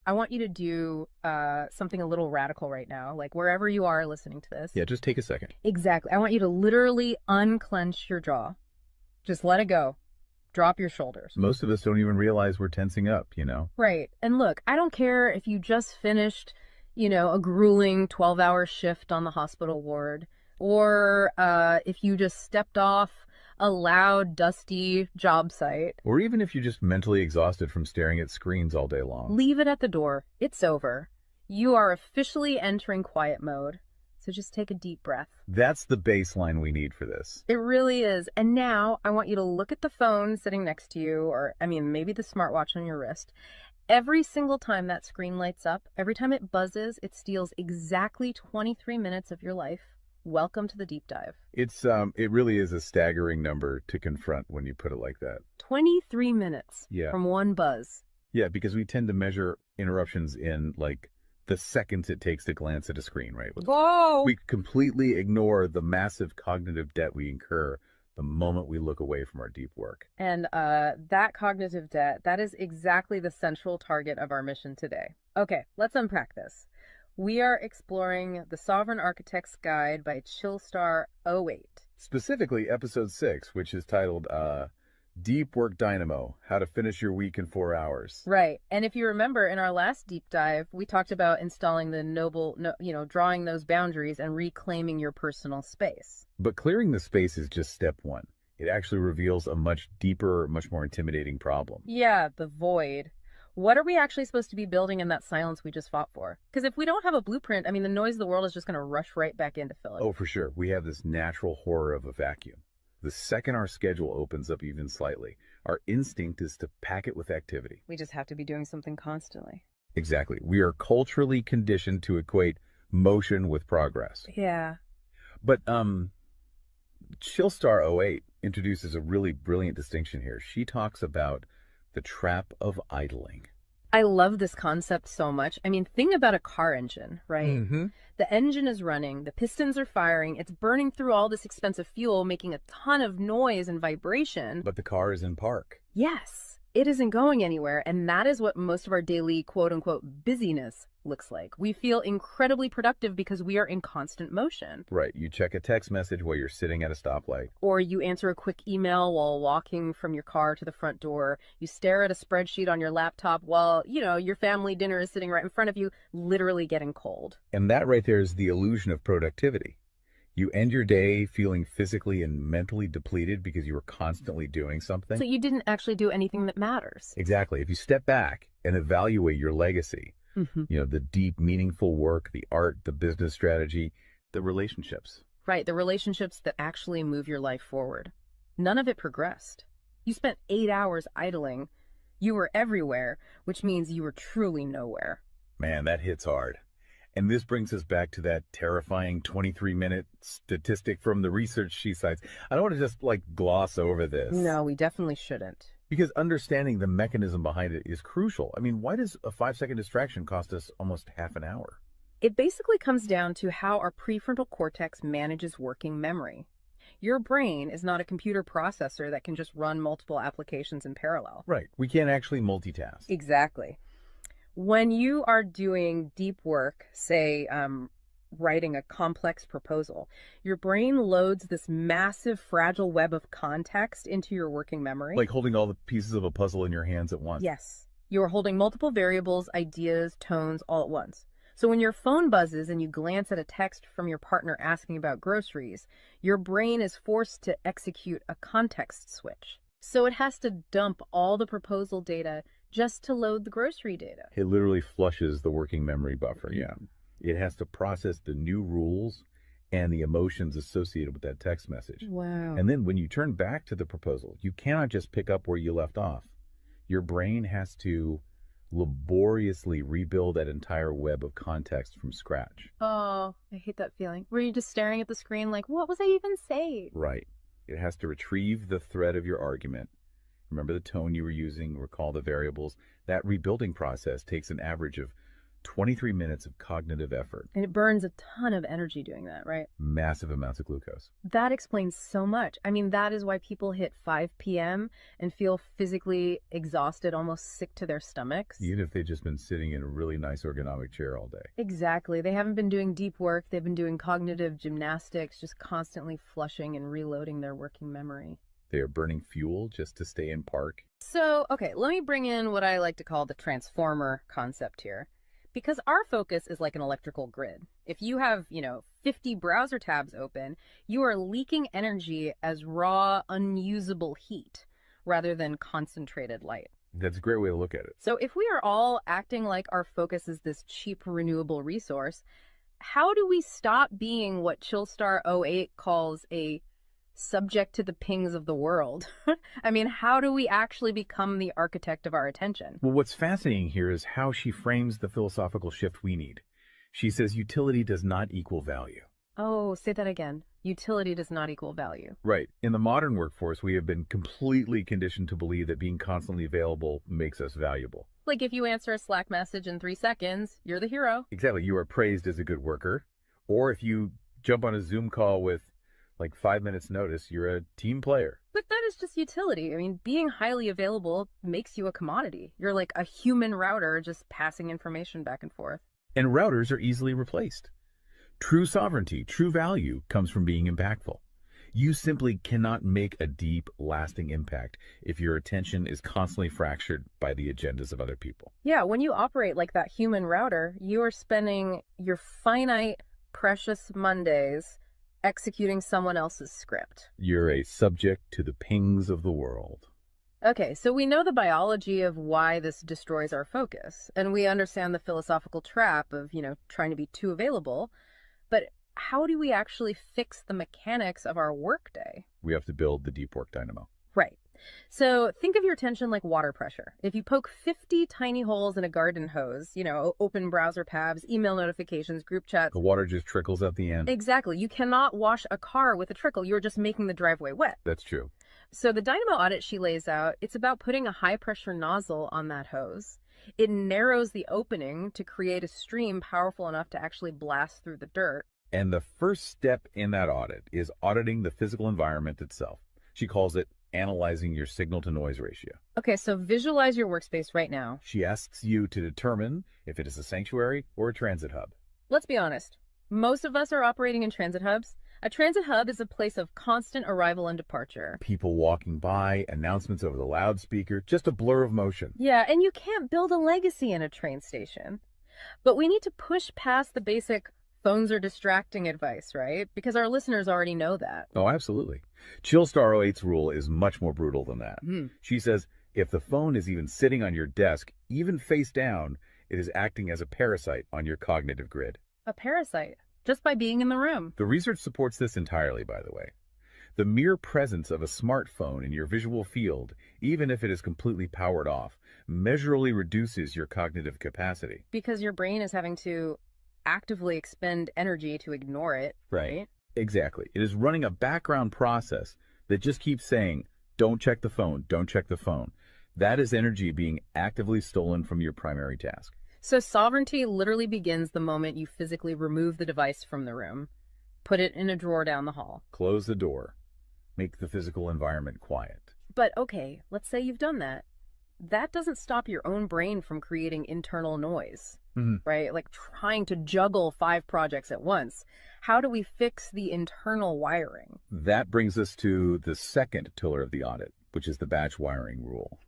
I want you to do something a little radical right now, like wherever you are listening to this. Yeah, just take a second. Exactly. I want you to literally unclench your jaw. Just let it go. Drop your shoulders. Most of us don't even realize we're tensing up, you know? Right. And look, I don't care if you just finished, a grueling 12-hour shift on the hospital ward, or if you just stepped off a loud, dusty job site. Or even if you're just mentally exhausted from staring at screens all day long. Leave it at the door. It's over. You are officially entering quiet mode. So just take a deep breath. That's the baseline we need for this. It really is. And now I want you to look at the phone sitting next to you, or maybe the smartwatch on your wrist. Every single time that screen lights up, every time it buzzes, it steals exactly 23 minutes of your life. Welcome to the deep dive. It really is a staggering number to confront when you put it like that. 23 minutes Yeah. from one buzz. Yeah, because we tend to measure interruptions in like the seconds it takes to glance at a screen, right? Whoa! We completely ignore the massive cognitive debt we incur the moment we look away from our deep work. And that cognitive debt, that is exactly the central target of our mission today. Okay, let's unpack this. We are exploring The Sovereign Architect's Guide by Chillstar 08. Specifically, episode 6, which is titled Deep Work Dynamo, How to Finish Your Week in 4 Hours. Right. And if you remember in our last deep dive, we talked about installing the drawing those boundaries and reclaiming your personal space. But clearing the space is just step one. It actually reveals a much deeper, much more intimidating problem. Yeah, the void. What are we actually supposed to be building in that silence we just fought for? Because if we don't have a blueprint, the noise of the world is just going to rush right back in to fill it. Oh, for sure. We have this natural horror of a vacuum. The second our schedule opens up even slightly, our instinct is to pack it with activity. We just have to be doing something constantly. Exactly. We are culturally conditioned to equate motion with progress. Yeah. But Chillstar 08 introduces a really brilliant distinction here. She talks about the trap of idling. I love this concept so much. Think about a car engine, right? Mm-hmm. The engine is running, the pistons are firing, it's burning through all this expensive fuel, making a ton of noise and vibration. But the car is in park. Yes, it isn't going anywhere, and that is what most of our daily quote-unquote busyness looks like. We feel incredibly productive because we are in constant motion. Right. You check a text message while you're sitting at a stoplight. Or you answer a quick email while walking from your car to the front door. You stare at a spreadsheet on your laptop while, your family dinner is sitting right in front of you, literally getting cold. And that right there is the illusion of productivity. You end your day feeling physically and mentally depleted because you were constantly doing something. So you didn't actually do anything that matters. Exactly. If you step back and evaluate your legacy, Mm-hmm. the deep, meaningful work, the art, the business strategy, the relationships. Right, the relationships that actually move your life forward. None of it progressed. You spent 8 hours idling. You were everywhere, which means you were truly nowhere. Man, that hits hard. And this brings us back to that terrifying 23-minute statistic from the research she cites. I don't want to just gloss over this. No, we definitely shouldn't. Because understanding the mechanism behind it is crucial. Why does a 5-second distraction cost us almost half an hour? It basically comes down to how our prefrontal cortex manages working memory. Your brain is not a computer processor that can just run multiple applications in parallel. Right. We can't actually multitask. Exactly. When you are doing deep work, say writing a complex proposal, your brain loads this massive fragile web of context into your working memory. Like holding all the pieces of a puzzle in your hands at once. Yes. You are holding multiple variables, ideas, tones all at once. So when your phone buzzes and you glance at a text from your partner asking about groceries, your brain is forced to execute a context switch. So it has to dump all the proposal data just to load the grocery data. It literally flushes the working memory buffer, yeah. It has to process the new rules and the emotions associated with that text message. Wow. And then when you turn back to the proposal, you cannot just pick up where you left off. Your brain has to laboriously rebuild that entire web of context from scratch. Oh, I hate that feeling. Were you just staring at the screen like, what was I even saying? Right. It has to retrieve the thread of your argument. Remember the tone you were using, recall the variables. That rebuilding process takes an average of 23 minutes of cognitive effort, And it burns a ton of energy doing that, right? massive amounts of glucose. That explains so much. I mean, that is why people hit 5 p.m. and feel physically exhausted, almost sick to their stomachs. Even if they've just been sitting in a really nice ergonomic chair all day. Exactly. They haven't been doing deep work. They've been doing cognitive gymnastics, just constantly flushing and reloading their working memory. They are burning fuel just to stay in park. So, okay, let me bring in what I like to call the transformer concept here. Because our focus is like an electrical grid. If you have, 50 browser tabs open, you are leaking energy as raw, unusable heat rather than concentrated light. That's a great way to look at it. So if we are all acting like our focus is this cheap renewable resource, how do we stop being what Chillstar '08 calls a subject to the pings of the world? I mean, how do we actually become the architect of our attention? Well, what's fascinating here is how she frames the philosophical shift we need. She says utility does not equal value. Oh, say that again. Utility does not equal value. Right. In the modern workforce, we have been completely conditioned to believe that being constantly available makes us valuable. Like if you answer a Slack message in 3 seconds, you're the hero. Exactly. You are praised as a good worker. Or if you jump on a Zoom call with like 5 minutes notice, you're a team player. But that is just utility. I mean, being highly available makes you a commodity. You're like a human router just passing information back and forth. And routers are easily replaced. True sovereignty, true value comes from being impactful. You simply cannot make a deep, lasting impact if your attention is constantly fractured by the agendas of other people. Yeah, when you operate like that human router, you are spending your finite, precious Mondays executing someone else's script. You're a subject to the pings of the world. Okay, so we know the biology of why this destroys our focus, and we understand the philosophical trap of, trying to be too available. But how do we actually fix the mechanics of our workday? We have to build the deep work dynamo. Right. So think of your attention like water pressure. If you poke 50 tiny holes in a garden hose, open browser tabs, email notifications, group chats. The water just trickles at the end. Exactly. You cannot wash a car with a trickle. You're just making the driveway wet. That's true. So the Dynamo Audit she lays out, it's about putting a high pressure nozzle on that hose. It narrows the opening to create a stream powerful enough to actually blast through the dirt. And the first step in that audit is auditing the physical environment itself. She calls it analyzing your signal-to-noise ratio. Okay, so visualize your workspace right now. She asks you to determine if it is a sanctuary or a transit hub. Let's be honest. Most of us are operating in transit hubs. A transit hub is a place of constant arrival and departure. People walking by, announcements over the loudspeaker, just a blur of motion. Yeah, and you can't build a legacy in a train station. But we need to push past the basic phones are distracting advice, right? Because our listeners already know that. Oh, absolutely. Chillstar '08's rule is much more brutal than that. She says if the phone is even sitting on your desk, even face down, it is acting as a parasite on your cognitive grid. A parasite, just by being in the room. The research supports this entirely, by the way. The mere presence of a smartphone in your visual field, even if it is completely powered off, measurably reduces your cognitive capacity. Because your brain is having to actively expend energy to ignore it, right? Exactly. It is running a background process that just keeps saying, don't check the phone, don't check the phone. That is energy being actively stolen from your primary task. So sovereignty literally begins the moment you physically remove the device from the room, put it in a drawer down the hall. Close the door. Make the physical environment quiet. But okay, let's say you've done that. That doesn't stop your own brain from creating internal noise, right? Like trying to juggle 5 projects at once. How do we fix the internal wiring? That brings us to the second pillar of the audit, which is the batch wiring rule.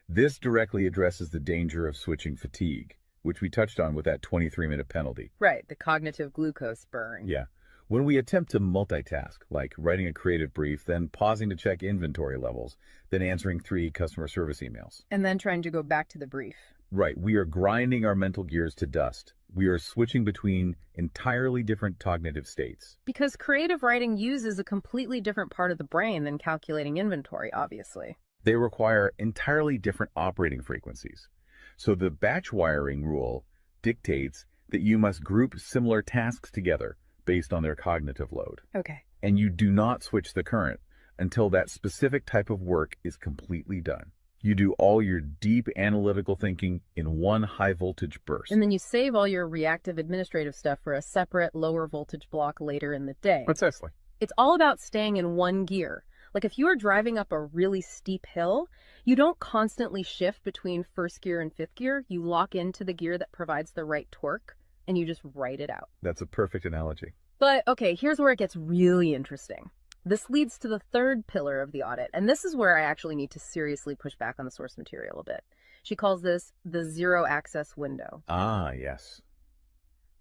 This directly addresses the danger of switching fatigue, which we touched on with that 23-minute penalty. Right, the cognitive glucose burn. Yeah. When we attempt to multitask, like writing a creative brief, then pausing to check inventory levels, then answering 3 customer service emails. And then trying to go back to the brief. Right. We are grinding our mental gears to dust. We are switching between entirely different cognitive states. Because creative writing uses a completely different part of the brain than calculating inventory, obviously. They require entirely different operating frequencies. So the batch wiring rule dictates that you must group similar tasks together based on their cognitive load. Okay. And you do not switch the current until that specific type of work is completely done. You do all your deep analytical thinking in one high voltage And burst. then you save all your reactive administrative stuff for a separate lower voltage block later in the day. Precisely. It's all about staying in one gear. Like if you are driving up a really steep hill, you don't constantly shift between first gear and fifth gear. You lock into the gear that provides the right torque and you just ride it out. That's a perfect analogy. But okay, here's where it gets really interesting. This leads to the third pillar of the audit, and this is where I actually need to seriously push back on the source material a bit. She calls this the zero access window. Ah, yes.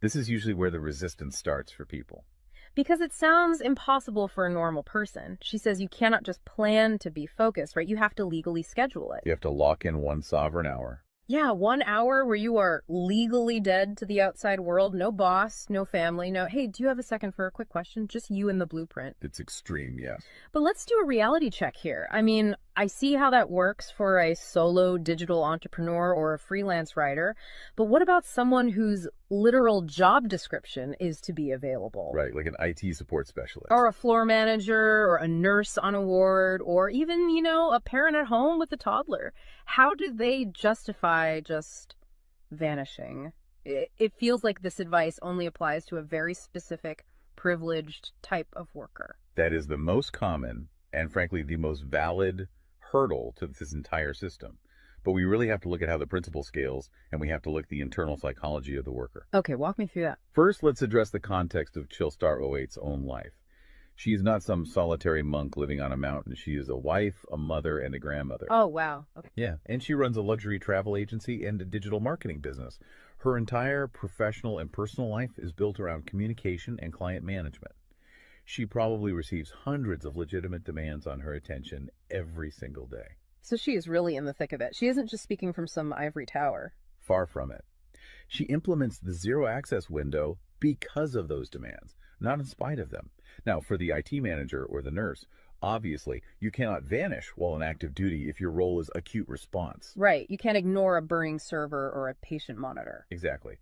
This is usually where the resistance starts for people. Because it sounds impossible for a normal person. She says you cannot just plan to be focused, right? You have to legally schedule it. You have to lock in one sovereign hour. Yeah, 1 hour where you are legally dead to the outside world. No boss, no family, no, hey, do you have a second for a quick question? Just you and the blueprint. It's extreme, yes. But let's do a reality check here. I mean, I see how that works for a solo digital entrepreneur or a freelance writer, but what about someone whose literal job description is to be available? Right, like an IT support specialist. Or a floor manager, or a nurse on a ward, or even, a parent at home with a toddler. How do they justify just vanishing? It feels like this advice only applies to a very specific, privileged type of worker. That is the most common and, frankly, the most valid hurdle to this entire system. But we really have to look at how the principle scales, and we have to look at the internal psychology of the worker. Okay, walk me through that. First, let's address the context of Chillstar '08's own life. She is not some solitary monk living on a mountain. She is a wife, a mother, and a grandmother. Oh, wow. Okay. Yeah, and she runs a luxury travel agency and a digital marketing business. Her entire professional and personal life is built around communication and client management. She probably receives hundreds of legitimate demands on her attention every single day. So she is really in the thick of it. She isn't just speaking from some ivory tower. Far from it. She implements the zero access window because of those demands, not in spite of them. Now, for the IT manager or the nurse, obviously, you cannot vanish while on active duty if your role is acute response. Right. You can't ignore a burning server or a patient monitor. Exactly.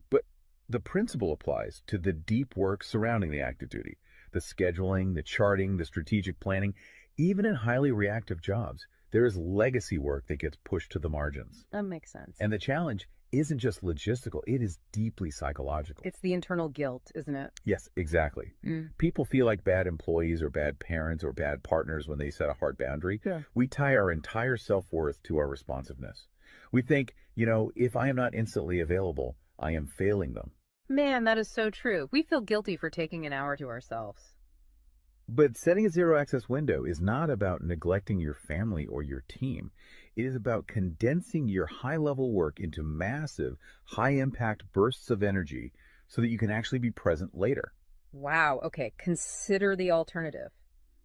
But the principle applies to the deep work surrounding the active duty, the scheduling, the charting, the strategic planning. Even in highly reactive jobs, there is legacy work that gets pushed to the margins. That makes sense. And the challenge isn't just logistical, it is deeply psychological. It's the internal guilt, isn't it? Yes, exactly. People feel like bad employees or bad parents or bad partners when they set a hard boundary. Yeah. We tie our entire self-worth to our responsiveness. We think, if I am not instantly available, I am failing them. Man, that is so true. We feel guilty for taking an hour to ourselves. But setting a zero access window is not about neglecting your family or your team. It is about condensing your high level work into massive, high impact bursts of energy so that you can actually be present later. Wow. Okay. Consider the alternative.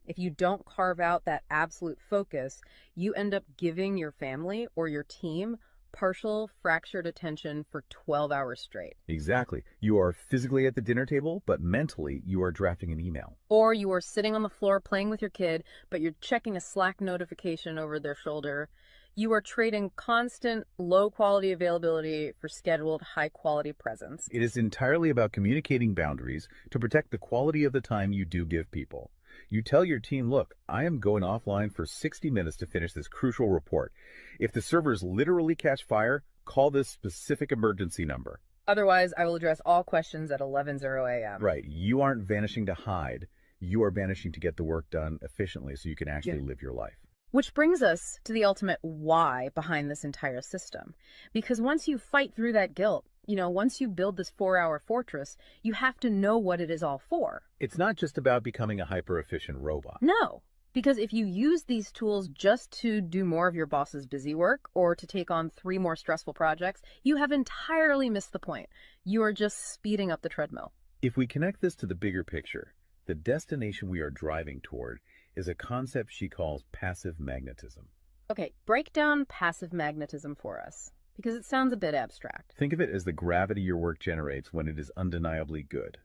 If you don't carve out that absolute focus, you end up giving your family or your team partial fractured attention for 12 hours straight. Exactly. You are physically at the dinner table, but mentally you are drafting an email. Or you are sitting on the floor playing with your kid, but you're checking a Slack notification over their shoulder. You are trading constant low quality availability for scheduled high quality presence. It is entirely about communicating boundaries to protect the quality of the time you do give people. You tell your team, look, I am going offline for 60 minutes to finish this crucial report. If the servers literally catch fire, call this specific emergency number. Otherwise, I will address all questions at 11:00 a.m. Right. You aren't vanishing to hide. You are vanishing to get the work done efficiently so you can actually live your life. Which brings us to the ultimate why behind this entire system. Because once you fight through that guilt, once you build this 4-hour fortress, you have to know what it is all for. It's not just about becoming a hyper-efficient robot. No, because if you use these tools just to do more of your boss's busy work or to take on 3 more stressful projects, you have entirely missed the point. You are just speeding up the treadmill. If we connect this to the bigger picture, the destination we are driving toward is a concept she calls passive magnetism. Okay, break down passive magnetism for us, because it sounds a bit abstract. Think of it as the gravity your work generates when it is undeniably good.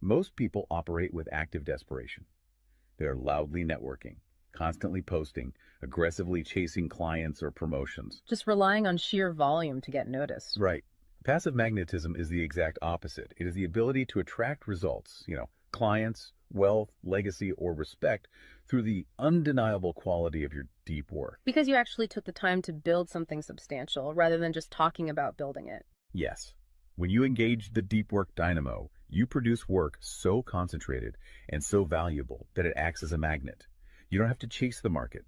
Most people operate with active desperation. They are loudly networking, constantly posting, aggressively chasing clients or promotions. Just relying on sheer volume to get noticed. Right. Passive magnetism is the exact opposite. It is the ability to attract results, clients, wealth, legacy, or respect through the undeniable quality of your deep work. Because you actually took the time to build something substantial rather than just talking about building it. Yes. When you engage the deep work dynamo, you produce work so concentrated and so valuable that it acts as a magnet. You don't have to chase the market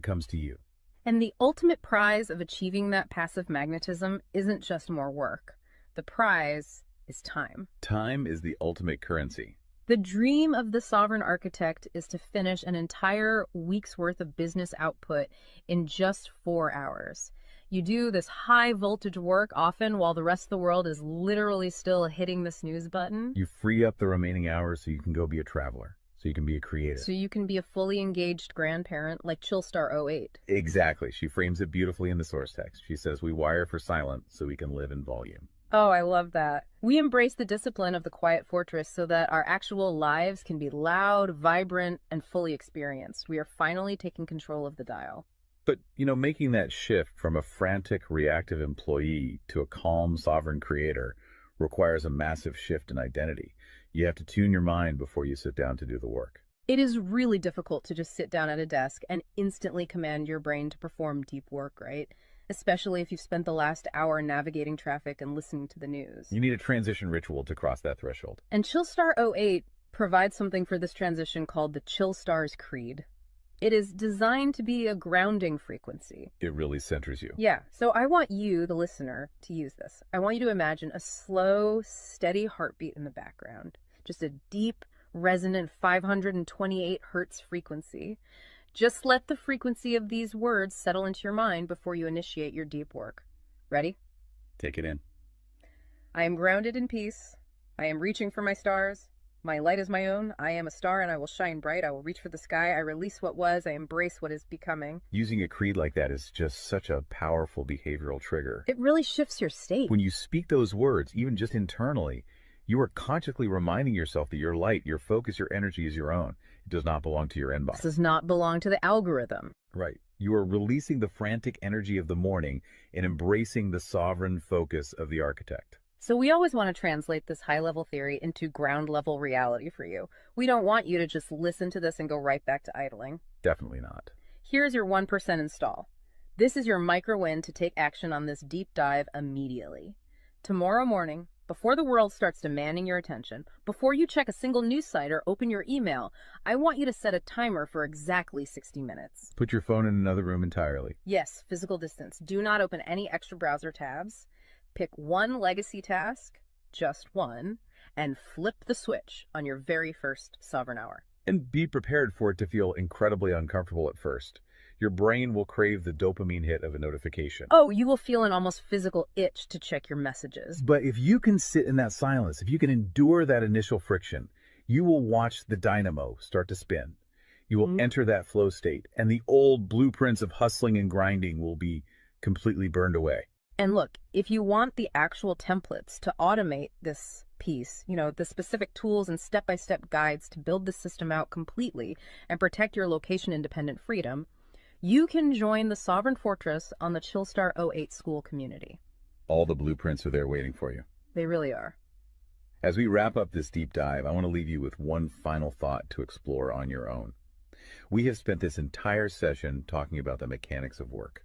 comes to you. And the ultimate prize of achieving that passive magnetism isn't just more work. The prize is time. Time is the ultimate currency. The dream of the sovereign architect is to finish an entire week's worth of business output in just 4 hours. You do this high voltage work often while the rest of the world is literally still hitting the snooze button. You free up the remaining hours so you can go be a traveler, so you can be a creative. So you can be a fully engaged grandparent like Chillstar 08. Exactly. She frames it beautifully in the source text. She says, we wire for silent so we can live in volume. Oh, I love that. We embrace the discipline of the quiet fortress so that our actual lives can be loud, vibrant, and fully experienced. We are finally taking control of the dial. But, making that shift from a frantic, reactive employee to a calm, sovereign creator requires a massive shift in identity. You have to tune your mind before you sit down to do the work. It is really difficult to just sit down at a desk and instantly command your brain to perform deep work, right? Especially if you've spent the last hour navigating traffic and listening to the news. You need a transition ritual to cross that threshold. And Chillstar 08 provides something for this transition called the Chillstar's Creed. It is designed to be a grounding frequency. It really centers you. Yeah, so I want you, the listener, to use this. I want you to imagine a slow, steady heartbeat in the background. Just a deep, resonant 528 hertz frequency. Just let the frequency of these words settle into your mind before you initiate your deep work. Ready? Take it in. I am grounded in peace. I am reaching for my stars. My light is my own. I am a star and I will shine bright. I will reach for the sky. I release what was. I embrace what is becoming. Using a creed like that is just such a powerful behavioral trigger. It really shifts your state. When you speak those words, even just internally, you are consciously reminding yourself that your light, your focus, your energy is your own. It does not belong to your inbox. This does not belong to the algorithm. Right. You are releasing the frantic energy of the morning and embracing the sovereign focus of the architect. So we always want to translate this high-level theory into ground-level reality for you. We don't want you to just listen to this and go right back to idling. Definitely not. Here's your 1% install. This is your micro-win to take action on this deep dive immediately. Tomorrow morning, before the world starts demanding your attention, before you check a single news site or open your email, I want you to set a timer for exactly 60 minutes. Put your phone in another room entirely. Yes, physical distance. Do not open any extra browser tabs. Pick one legacy task, just one, and flip the switch on your very first sovereign hour. And be prepared for it to feel incredibly uncomfortable at first. Your brain will crave the dopamine hit of a notification. Oh, you will feel an almost physical itch to check your messages. But if you can sit in that silence, if you can endure that initial friction, you will watch the dynamo start to spin. You will enter that flow state, and the old blueprints of hustling and grinding will be completely burned away. And look, if you want the actual templates to automate this piece, the specific tools and step-by-step guides to build the system out completely and protect your location-independent freedom, you can join the Sovereign Fortress on the Chillstar 08 school community. All the blueprints are there waiting for you. They really are. As we wrap up this deep dive, I want to leave you with one final thought to explore on your own. We have spent this entire session talking about the mechanics of work.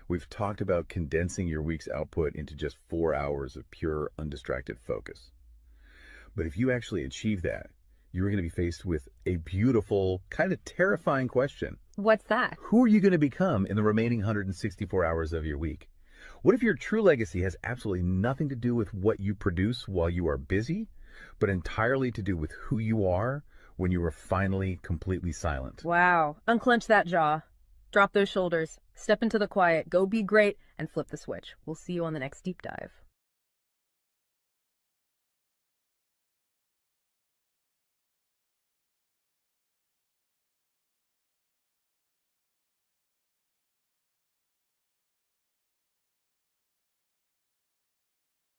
We've talked about condensing your week's output into just 4 hours of pure, undistracted focus. But if you actually achieve that, you're going to be faced with a beautiful, kind of terrifying question. What's that? Who are you going to become in the remaining 164 hours of your week? What if your true legacy has absolutely nothing to do with what you produce while you are busy, but entirely to do with who you are when you are finally completely silent? Wow. Unclench that jaw. Drop those shoulders. Step into the quiet. Go be great and flip the switch. We'll see you on the next deep dive.